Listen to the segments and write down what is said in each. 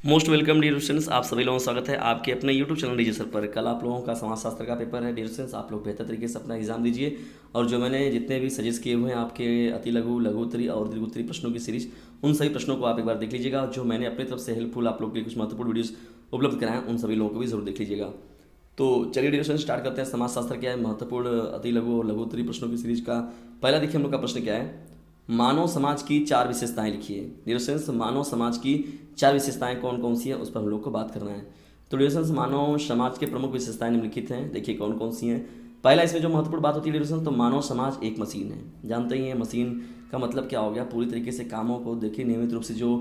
Most welcome dear students, आप सभी लोगों का स्वागत है आपके अपने यूट्यूब चैनल डीजे सर पर। कल आप लोगों का समाजशास्त्र का पेपर है डियर स्टूडेंट्स, आप लोग बेहतर तरीके से अपना एग्जाम दीजिए। और जो मैंने जितने भी सजेस्ट किए हुए हैं आपके अति लघु लघुत्तरी और दीर्घोत्तरी प्रश्नों की सीरीज, उन सभी प्रश्नों को आप एक बार देख लीजिएगा। जो मैंने अपनी तरफ से हेल्पफुल आप लोग के लिए कुछ महत्वपूर्ण वीडियोज़ उपलब्ध कराएं, उन सभी लोगों को भी जरूर देख लीजिएगा। तो चलिए डियर स्टूडेंट्स स्टार्ट करते हैं। समाजशास्त्र क्या है, महत्वपूर्ण अति लघु और लघुत्तरी प्रश्नों की सीरीज का पहला देखिए हम लोग का प्रश्न क्या है। मानव समाज की चार विशेषताएं लिखिए। डियर स्टूडेंट्स, मानव समाज की चार विशेषताएं कौन कौन सी हैं उस पर हम लोग को बात करना है। तो डियर स्टूडेंट्स, मानव समाज के प्रमुख विशेषताएं निम्नलिखित हैं, देखिए कौन कौन सी हैं। पहला इसमें जो महत्वपूर्ण बात होती है डियर स्टूडेंट्स, तो मानव समाज एक मशीन है। जानते ही हैं मशीन का मतलब क्या हो गया। पूरी तरीके से कामों को देखिए नियमित रूप से जो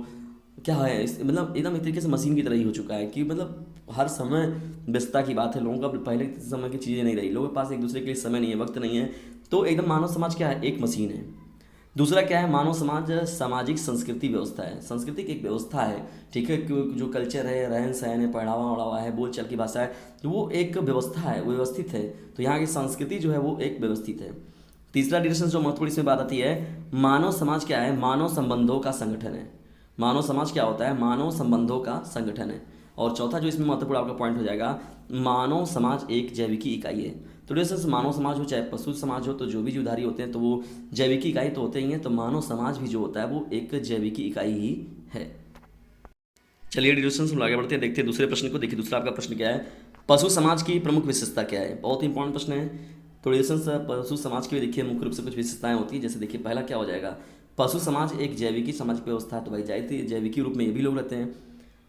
क्या है मतलब एकदम एक तरीके से मशीन की तरह ही हो चुका है कि मतलब हर समय व्यस्तता की बात है। लोगों का पहले के समय की चीज़ें नहीं रही, लोगों के पास एक दूसरे के लिए समय नहीं है, वक्त नहीं है। तो एकदम मानव समाज क्या है, एक मशीन है। दूसरा क्या है, मानव समाज सामाजिक संस्कृति व्यवस्था है। संस्कृति की एक व्यवस्था है, ठीक है, जो कल्चर है, रहन सहन है, पहनावा ओढ़ावा है, बोलचाल की भाषा है, तो वो एक व्यवस्था है, वो व्यवस्थित है। तो यहाँ की संस्कृति जो है वो एक व्यवस्थित है। तीसरा डिरेक्शन जो महत्वपूर्ण इसमें बात आती है, मानव समाज क्या है, मानव संबंधों का संगठन है। मानव समाज क्या होता है, मानव संबंधों का संगठन है। और चौथा जो इसमें महत्वपूर्ण आपका पॉइंट हो जाएगा, मानव समाज एक जैविकी इकाई है। तो जैसे मानव समाज हो चाहे पशु समाज हो, तो जो भी जीवधारी होते हैं तो वो जैविकी इकाई तो होते ही हैं। तो मानव समाज भी जो होता है वो एक जैविकी इकाई ही है। चलिए डिस्कशन हम आगे बढ़ते हैं, देखते हैं दूसरे प्रश्न को। देखिए दूसरा आपका प्रश्न क्या है, पशु समाज की प्रमुख विशेषता क्या है। बहुत ही इंपॉर्टेंट प्रश्न है। तो डिस्कशन पशु समाज के भी देखिए मुख्य रूप से कुछ विशेषताएं होती है। जैसे देखिए पहला क्या हो जाएगा, पशु समाज एक जैविकी सामाजिक व्यवस्था है। तो भाई जाहिर जैविकी रूप में ये भी लोग रहते हैं।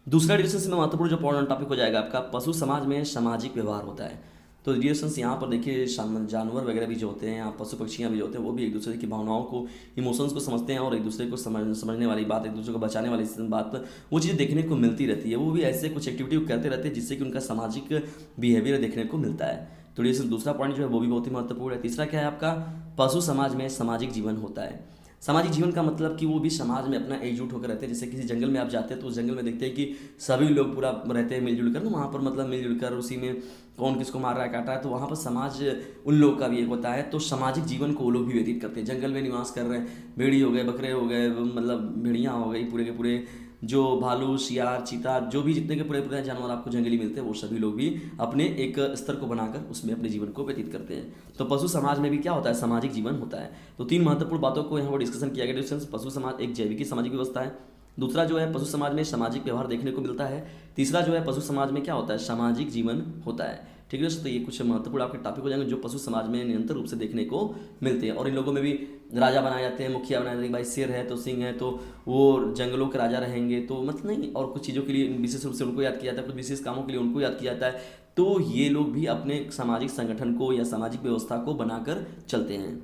दूसरा डिविजन में महत्वपूर्ण जो पॉइंट टॉपिक हो जाएगा आपका, पशु समाज में सामाजिक व्यवहार होता है। तो डिविजन्स यहाँ पर देखिए जानवर वगैरह भी जो होते हैं, यहाँ पशु पक्षियाँ भी जो होते हैं, वो भी एक दूसरे की भावनाओं को, इमोशंस को समझते हैं और एक दूसरे को समझने वाली बात, एक दूसरे को बचाने वाली बात, वो चीज़ें देखने को मिलती रहती है। वो भी ऐसे कुछ एक्टिविटी करते रहते हैं जिससे कि उनका सामाजिक बिहेवियर देखने को मिलता है। तो डिविजन दूसरा पॉइंट जो है वो भी बहुत ही महत्वपूर्ण है। तीसरा क्या है आपका, पशु समाज में सामाजिक जीवन होता है। सामाजिक जीवन का मतलब कि वो भी समाज में अपना एकजुट होकर रहते हैं। जैसे किसी जंगल में आप जाते हैं तो उस जंगल में देखते हैं कि सभी लोग पूरा रहते हैं मिलजुल कर ना, वहाँ पर मतलब मिलजुल कर उसी में कौन किसको मार रहा है काट रहा है, तो वहाँ पर समाज उन लोग का भी एक होता है। तो सामाजिक जीवन को वो लोग भी व्यतीत करते हैं। जंगल में निवास कर रहे हैं, भेड़ी हो गए, बकरे हो गए, मतलब भेड़ियाँ हो गई, पूरे के पूरे जो भालू शियार चीता जो भी जितने के पूरे पूरे जानवर आपको जंगली मिलते हैं, वो सभी लोग भी अपने एक स्तर को बनाकर उसमें अपने जीवन को व्यतीत करते हैं। तो पशु समाज में भी क्या होता है, सामाजिक जीवन होता है। तो तीन महत्वपूर्ण बातों को यहाँ पर डिस्कशन किया गया। डिस्कशन पशु समाज एक जैविकी सामाजिक व्यवस्था है। दूसरा जो है पशु समाज में सामाजिक व्यवहार देखने को मिलता है। तीसरा जो है पशु समाज में क्या होता है, सामाजिक जीवन होता है। ठीक है दोस्तों, तो ये कुछ महत्वपूर्ण आपके टॉपिक हो जाएंगे जो पशु समाज में निरंतर रूप से देखने को मिलते हैं। और इन लोगों में भी राजा बनाए जाते हैं, मुखिया बनाए जाते हैं। भाई शेर है तो सिंह है तो वो जंगलों के राजा रहेंगे, तो मतलब नहीं, और कुछ चीज़ों के लिए विशेष रूप से उनको याद किया जाता है, कुछ विशेष कामों के लिए उनको याद किया जाता है। तो ये लोग भी अपने सामाजिक संगठन को या सामाजिक व्यवस्था को बनाकर चलते हैं।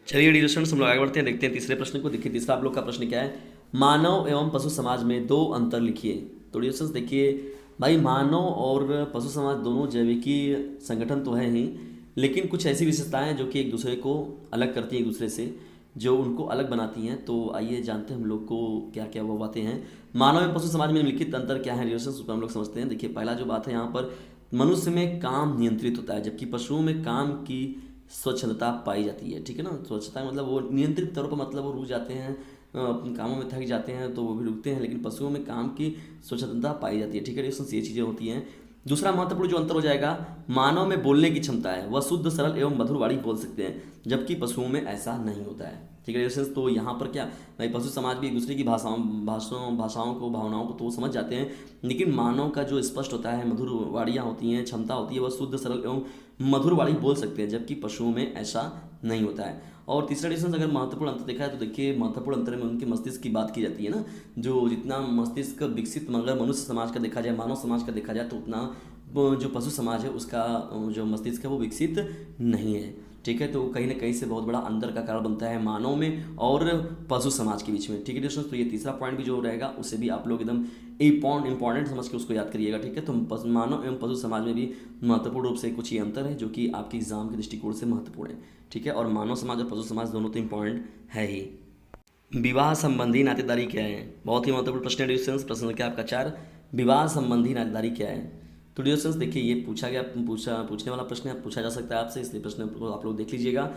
चलिए डियर स्टूडेंट्स हम लोग आगे बढ़ते हैं, देखते हैं तीसरे प्रश्न को। देखिए तीसरा आप लोग का प्रश्न क्या है, मानव एवं पशु समाज में दो अंतर लिखिए। तो डियर स्टूडेंट्स देखिए भाई, मानव और पशु समाज दोनों जैविकी संगठन तो है ही, लेकिन कुछ ऐसी विशेषताएं हैं जो कि एक दूसरे को अलग करती हैं, एक दूसरे से जो उनको अलग बनाती हैं। तो आइए जानते हैं हम लोग को क्या क्या वो बातें हैं। मानव एवं पशु समाज में निम्नलिखित अंतर क्या है रिलेशन, उस पर हम लोग समझते हैं। देखिए पहला जो बात है यहाँ पर, मनुष्य में काम नियंत्रित होता है, जबकि पशुओं में काम की स्वच्छंदता पाई जाती है। ठीक है ना, स्वच्छता मतलब वो नियंत्रित तौर पर, मतलब वो रुक जाते हैं अपने कामों में, थक जाते हैं तो वो भी रुकते हैं, लेकिन पशुओं में काम की स्वच्छंदता पाई जाती है। ठीक है, ये चीज़ें होती हैं। दूसरा महत्वपूर्ण जो अंतर हो जाएगा, मानव में बोलने की क्षमता है, वह शुद्ध सरल एवं मधुर वाणी बोल सकते हैं, जबकि पशुओं में ऐसा नहीं होता है। ठीक है सेंस, तो यहाँ पर क्या भाई, पशु समाज भी एक दूसरे की भाषाओं को, भावनाओं को तो वो समझ जाते हैं, लेकिन मानव का जो स्पष्ट होता है, मधुर वाणियाँ होती हैं, क्षमता होती है, वह शुद्ध सरल एवं मधुर वाणी बोल सकते हैं, जबकि पशुओं में ऐसा नहीं होता है। और तीसरा डिफरेंस अगर महत्वपूर्ण अंतर देखा है तो देखिए महत्वपूर्ण अंतर में उनके मस्तिष्क की बात की जाती है ना, जो जितना मस्तिष्क विकसित अगर मनुष्य समाज का देखा जाए, मानव समाज का देखा जाए, तो उतना जो पशु समाज है उसका जो मस्तिष्क है वो विकसित नहीं है। ठीक है, तो कहीं ना कहीं से बहुत बड़ा अंतर का कारण बनता है मानव में और पशु समाज के बीच में। ठीक है दोस्तों, तो ये तीसरा पॉइंट भी जो रहेगा उसे भी आप लोग एकदम इंपॉर्टेंट समझ के उसको याद करिएगा। ठीक है, तो मानव एवं पशु समाज में भी महत्वपूर्ण रूप से कुछ ये अंतर है जो कि आपके एग्जाम के दृष्टिकोण से महत्वपूर्ण है। ठीक है, और मानव समाज और पशु समाज दोनों तो इंपॉर्टेंट है ही। विवाह संबंधी नातेदारी क्या है, बहुत ही महत्वपूर्ण प्रश्न है डिस्टेंस। प्रश्न संख्या आपका 4, विवाह संबंधी नातेदारी क्या है। तो डिस्टेंस देखिए ये पूछने वाला प्रश्न है, पूछा जा सकता है आपसे, इसलिए प्रश्न को आप लोग देख लीजिएगा।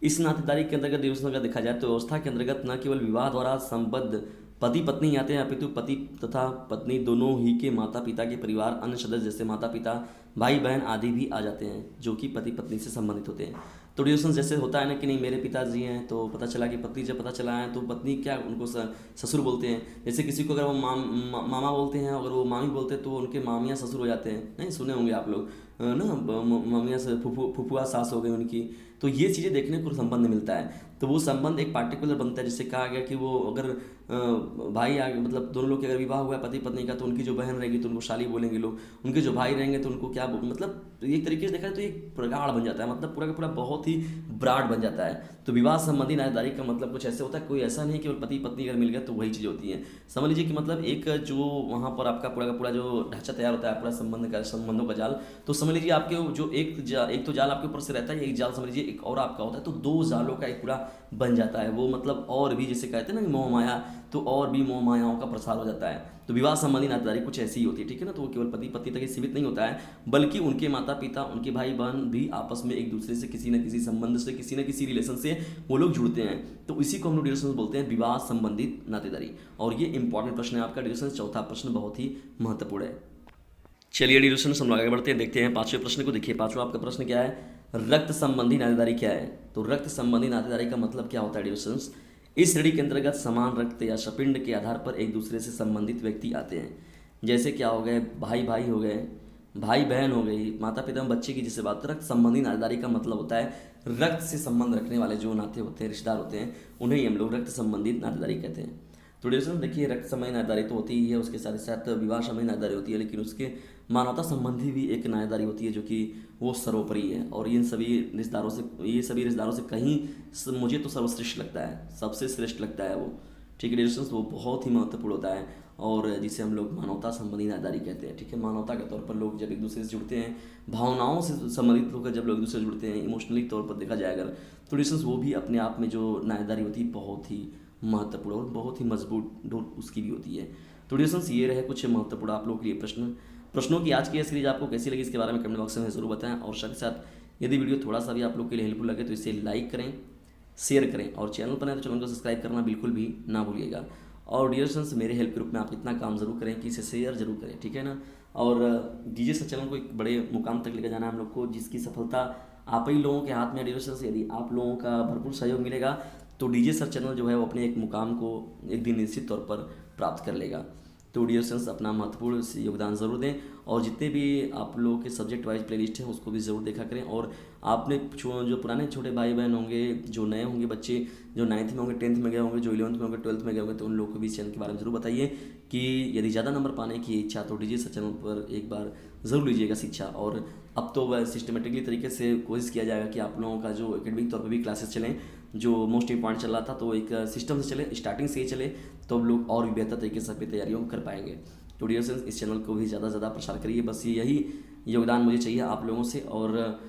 इस नातेदारी के अंतर्गत डिस्टेंस अगर देखा जाए तो व्यवस्था के अंतर्गत न केवल विवाह द्वारा संबद्ध पति पत्नी ही आते हैं, अपितु पति तथा पत्नी दोनों ही के माता पिता के परिवार अन्य सदस्य जैसे माता पिता भाई बहन आदि भी आ जाते हैं, जो कि पति पत्नी से संबंधित होते हैं। तो डिवोशन जैसे होता है ना कि नहीं मेरे पिताजी हैं, तो पता चला कि पत्नी जब पता चला है तो पत्नी क्या उनको ससुर बोलते हैं। जैसे किसी को अगर वो मामा बोलते हैं, अगर वो मामी बोलते हैं तो उनके मामियाँ ससुर हो जाते हैं। नहीं सुने होंगे आप लोग ना, मामियाँ से फुफुआ सास हो गई उनकी। तो ये चीज़ें देखने को संबंध मिलता है। तो वो संबंध एक पार्टिकुलर बनता है, जिससे कहा गया कि वो अगर भाई आगे मतलब दोनों लोग के अगर विवाह हुआ है पति पत्नी का, तो उनकी जो बहन रहेगी तो उनको शाली बोलेंगे लोग, उनके जो भाई रहेंगे तो उनको क्या मतलब एक तरीके से देखा जाए तो एक प्रगाढ़ बन जाता है, मतलब पूरा का पूरा बहुत ही ब्राड बन जाता है। तो विवाह संबंधी नातेदारी का मतलब कुछ ऐसे होता है, कोई ऐसा नहीं कि पति पत्नी अगर मिल गया तो वही चीज़ होती है। समझ लीजिए कि मतलब एक जो वहाँ पर आपका पूरा का पूरा जो ढांचा तैयार होता है पूरा संबंधों का जाल, तो समझ लीजिए आपके जो एक तो जाल आपके ऊपर से रहता है, एक जाल समझ लीजिए एक और आपका होता है, तो दो जालों का एक पूरा बन जाता है वो। मतलब और भी जैसे कहते हैं ना मोह माया, तो और भी मोह मायाओं का प्रसार हो जाता है। तो विवाह संबंधी नातेदारी कुछ ऐसी ही होती है, ठीक है ना। तो वो केवल पति पत्नी तक ही सीमित नहीं होता है, बल्कि उनके माता पिता उनके भाई बहन भी आपस में एक दूसरे से किसी न किसी संबंध से किसी न किसी रिलेशन से वो लोग जुड़ते हैं। तो इसी को हम लोग डिविजन बोलते हैं विवाह संबंधित नातेदारी। और ये इंपॉर्टेंट प्रश्न है आपका डिविजन, चौथा प्रश्न बहुत ही महत्वपूर्ण है। चलिए डिविजन हम लोग आगे बढ़ते हैं, देखते हैं पांचवें प्रश्न को। देखिए पांचवा आपका प्रश्न क्या है, रक्त संबंधी नातेदारी क्या है। तो रक्त संबंधी नातेदारी का मतलब क्या होता है डिविजन, इस श्रेणी के अंतर्गत समान रक्त या शपिंड के आधार पर एक दूसरे से संबंधित व्यक्ति आते हैं। जैसे क्या हो गए, भाई भाई हो गए, भाई बहन हो गई, माता पिता बच्चे की जिससे बात। रक्त संबंधी नातेदारी का मतलब होता है रक्त से संबंध रखने वाले जो नाते होते हैं, रिश्तेदार होते हैं, उन्हें ही हम लोग रक्त संबंधित नातेदारी कहते हैं। तो डिविजन देखिए रक्त संबंधी नातेदारी तो होती ही है, उसके साथ साथ विवाह संबंधी नातेदारी होती है, लेकिन उसके मानवता संबंधी भी एक नातेदारी होती है जो कि वो सर्वोपरि है। और ये सभी रिश्तेदारों से कहीं मुझे तो सर्वश्रेष्ठ लगता है, सबसे श्रेष्ठ लगता है वो, ठीक है डिविजन। वो बहुत ही महत्वपूर्ण होता है और जिसे हम लोग मानवता संबंधी नातेदारी कहते हैं, ठीक है। मानवता के तौर पर लोग जब एक दूसरे से जुड़ते हैं, भावनाओं से संबंधित होकर जब लोग एक दूसरे से जुड़ते हैं, इमोशनली तौर पर देखा जाए अगर, तो डिविजन वो भी अपने आप में जो नातेदारी होती है बहुत ही महत्वपूर्ण और बहुत ही मजबूत डोर उसकी भी होती है। तो डिविजन ये रहे कुछ महत्वपूर्ण आप लोगों के लिए प्रश्नों की आज की यह सीरीज आपको कैसी लगी इसके बारे में कमेंट बॉक्स में ज़रूर बताएं। और साथ ही साथ यदि वीडियो थोड़ा सा भी आप लोग के लिए हेल्पफुल लगे तो इसे लाइक करें, शेयर करें, और चैनल पर नए तो चैनल को सब्सक्राइब करना बिल्कुल भी ना भूलिएगा। और डियर फ्रेंड्स मेरे हेल्प ग्रुप में आप इतना काम जरूर करें कि इसे शेयर जरूर करें, ठीक है ना। और डीजे सर चैनल को एक बड़े मुकाम तक लेकर जाना है हम लोग को, जिसकी सफलता आप ही लोगों के हाथ में है डियर फ्रेंड्स। यदि आप लोगों का भरपूर सहयोग मिलेगा तो डीजे सर चैनल जो है वो अपने एक मुकाम को एक दिन निश्चित तौर पर प्राप्त कर लेगा। तो डियर फ्रेंड्स अपना महत्वपूर्ण योगदान ज़रूर दें, और जितने भी आप लोगों के सब्जेक्ट वाइज प्लेलिस्ट हैं उसको भी ज़रूर देखा करें। और आपने जो पुराने छोटे भाई बहन होंगे, जो नए होंगे बच्चे, जो 9th में होंगे, 10th में गए होंगे, जो 11th में होंगे, 12th में गए होंगे, तो उन लोगों को भी इस चैनल के बारे में ज़रूर बताइए कि यदि ज़्यादा नंबर पाने की इच्छा तो डीजे चैनल पर एक बार ज़रूर लीजिएगा शिक्षा। और अब तो वह सिस्टमेटिकली तरीके से कोशिश किया जाएगा कि आप लोगों का जो एकेडमिक तौर पर भी क्लासेस चलें, जो मोस्ट इंपॉर्टेंट चल रहा था तो एक सिस्टम से चले, स्टार्टिंग से ही चले, तो हम लोग और भी बेहतर तरीके से अपनी तैयारियों कर पाएंगे। तो डियर फ्रेंड्स इस चैनल को भी ज़्यादा से ज़्यादा प्रसार करिए, बस यही योगदान मुझे चाहिए आप लोगों से। और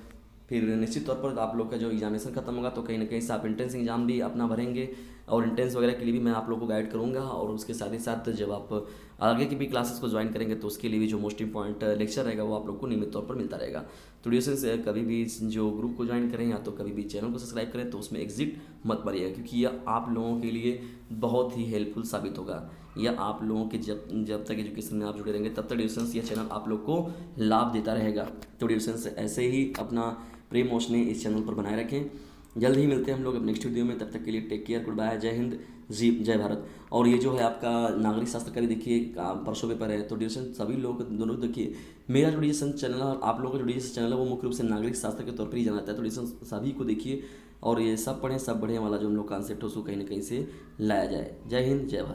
फिर निश्चित तौर पर आप लोग का जो एग्जामिनेशन खत्म होगा तो कहीं ना कहीं से आप एंट्रेंस एग्जाम भी अपना भरेंगे, और एंट्रेंस वगैरह के लिए भी मैं आप लोगों को गाइड करूंगा। और उसके साथ ही साथ जब आप आगे की भी क्लासेस को ज्वाइन करेंगे तो उसके लिए भी जो मोस्ट इंपॉर्टेंट लेक्चर रहेगा वो आप लोग को नियमित तौर पर मिलता रहेगा। तो डियर कभी भी जो ग्रुप को ज्वाइन करें या तो कभी भी चैनल को सब्सक्राइब करें तो उसमें एग्जिट मत मारिएगा, क्योंकि यह आप लोगों के लिए बहुत ही हेल्पफुल साबित होगा। यह आप लोगों के जब तक एजुकेशन में आप जुड़े रहेंगे तब तक डियर यह चैनल आप लोग को लाभ देता रहेगा। तो डियर ऐसे ही अपना प्रेम मोशने इस चैनल पर बनाए रखें। जल्द ही मिलते हैं हम लोग अब नेक्स्ट वीडियो में, तब तक के लिए टेक केयर, गुड बाय, जय हिंद, जी जय भारत। और ये जो है आपका नागरिक शास्त्र का भी देखिए परसों पेपर है, तो डिविजन सभी लोग दोनों देखिए। मेरा जो डिविजन चैनल है, आप लोगों का जो डिविजन चैनल है वो मुख्य रूप से नागरिक शास्त्र के तौर पर ही जाना जाता है। तो डिविजन सभी को देखिए और ये सब पढ़ें सब बढ़ें वाला जो हम लोग कॉन्सेप्ट है उसको कहीं ना कहीं से लाया जाए। जय हिंद, जय भारत।